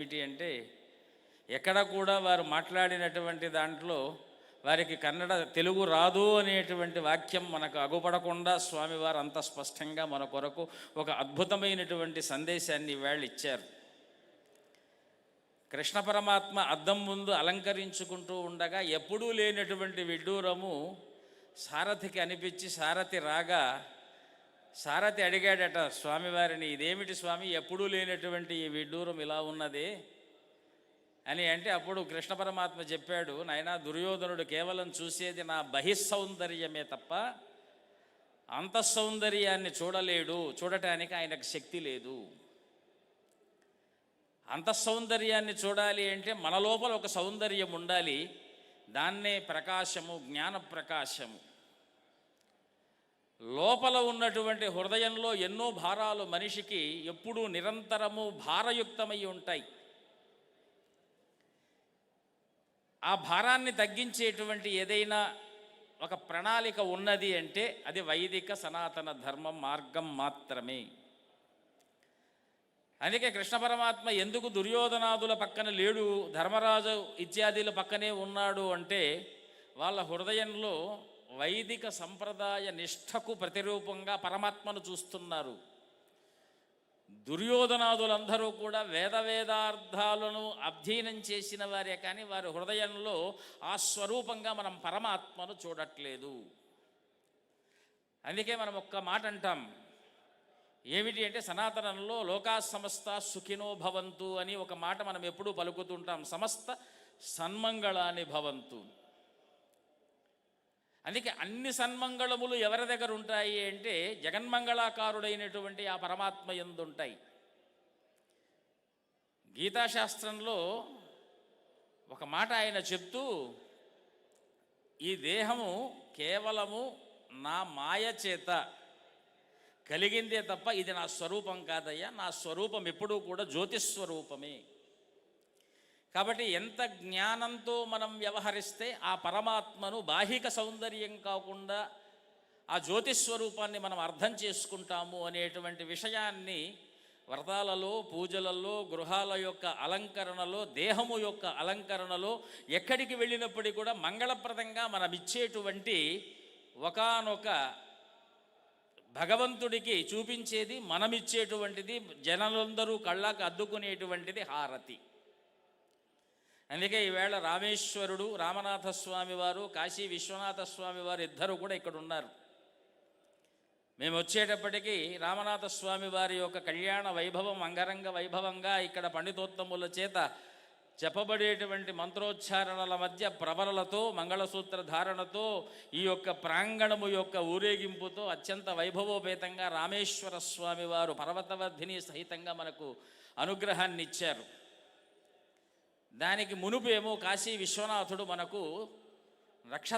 ఏమిటి అంటే ఎక్కడ కూడా వారు మాట్లాడినటువంటి దాంట్లో వారికి కన్నడ తెలుగు రాదు అనేటువంటి వాక్యం మనకు అగుపడకుండా స్వామివారు అంత స్పష్టంగా మన కొరకు ఒక అద్భుతమైనటువంటి సందేశాన్ని వాళ్ళు ఇచ్చారు. కృష్ణ పరమాత్మ అద్దం ముందు అలంకరించుకుంటూ ఉండగా ఎప్పుడూ లేనటువంటి విడ్డూరము సారథికి అనిపించి సారథి రాగా సారథి అడిగాడట స్వామివారిని, ఇదేమిటి స్వామి, ఎప్పుడూ లేనటువంటి ఈ విడ్డూరం ఇలా ఉన్నదే అని. అంటే అప్పుడు కృష్ణ పరమాత్మ చెప్పాడు, నాయనా, దుర్యోధనుడు కేవలం చూసేది నా బహిస్సౌందర్యమే తప్ప అంతఃసౌందర్యాన్ని చూడలేడు, చూడటానికి ఆయనకు శక్తి లేదు. అంతఃసౌందర్యాన్ని చూడాలి అంటే మన లోపల ఒక సౌందర్యం ఉండాలి, దాన్నే ప్రకాశము, జ్ఞాన ప్రకాశము. లోపల ఉన్నటువంటి హృదయంలో ఎన్నో భారాలు మనిషికి ఎప్పుడూ నిరంతరము భారయుక్తమై ఉంటాయి. ఆ భారాన్ని తగ్గించేటువంటి ఏదైనా ఒక ప్రణాళిక ఉన్నది అంటే అది వైదిక సనాతన ధర్మం మార్గం మాత్రమే. అందుకే కృష్ణ పరమాత్మ ఎందుకు దుర్యోధనాదుల పక్కన లేడు, ధర్మరాజు ఇత్యాదుల పక్కనే ఉన్నాడు అంటే వాళ్ళ హృదయంలో వైదిక సంప్రదాయ నిష్ఠకు ప్రతిరూపంగా పరమాత్మను చూస్తున్నారు. దుర్యోధనాదులందరూ కూడా వేదార్థాలను అధ్యయనం చేసిన వారే, కానీ వారి హృదయంలో ఆ స్వరూపంగా మనం పరమాత్మను చూడట్లేదు. అందుకే మనం ఒక్క మాట అంటాం, ఏమిటి అంటే సనాతనంలో లోకా సమస్త సుఖినో భవంతు అని ఒక మాట మనం ఎప్పుడూ పలుకుతుంటాం, సమస్త సన్మంగళాని భవంతు. అందుకే అన్ని సన్మంగళములు ఎవరి దగ్గర ఉంటాయి అంటే జగన్మంగళాకారుడైనటువంటి ఆ పరమాత్మ యందు ఉంటాయి. గీతాశాస్త్రంలో ఒక మాట ఆయన చెప్తూ, ఈ దేహము కేవలము నా మాయ చేత కలిగిందే తప్ప ఇది నా స్వరూపం కాదయ్యా, నా స్వరూపం ఎప్పుడూ కూడా జ్యోతిస్వరూపమే. కాబట్టి ఎంత జ్ఞానంతో మనం వ్యవహరిస్తే ఆ పరమాత్మను బాహిక సౌందర్యం కాకుండా ఆ జ్యోతిస్వరూపాన్ని మనం అర్థం చేసుకుంటాము అనేటువంటి విషయాన్ని వ్రతాలలో, పూజలలో, గృహాల యొక్క అలంకరణలో, దేహము యొక్క అలంకరణలో ఎక్కడికి వెళ్ళినప్పటికీ కూడా మంగళప్రదంగా మనం ఇచ్చేటువంటి ఒకానొక భగవంతుడికి చూపించేది, మనమిచ్చేటువంటిది, జనులందరూ కళ్ళకు అద్దుకునేటువంటిది హారతి. అందుకే ఈవేళ రామేశ్వరుడు, రామనాథస్వామి వారు, కాశీ విశ్వనాథ స్వామి వారు ఇద్దరు కూడా ఇక్కడ ఉన్నారు. మేము వచ్చేటప్పటికీ రామనాథస్వామి వారి యొక్క కళ్యాణ వైభవం అంగరంగ వైభవంగా ఇక్కడ పండితోత్తముల చేత చెప్పబడేటువంటి మంత్రోచ్చారణల మధ్య ప్రబలలతో, మంగళసూత్ర ధారణతో, ఈ యొక్క ప్రాంగణము యొక్క ఊరేగింపుతో అత్యంత వైభవోపేతంగా రామేశ్వర స్వామి వారు పర్వతవర్ధిని సహితంగా మనకు అనుగ్రహాన్ని ఇచ్చారు. దానికి మునుపేమో కాశీ విశ్వనాథుడు మనకు రక్ష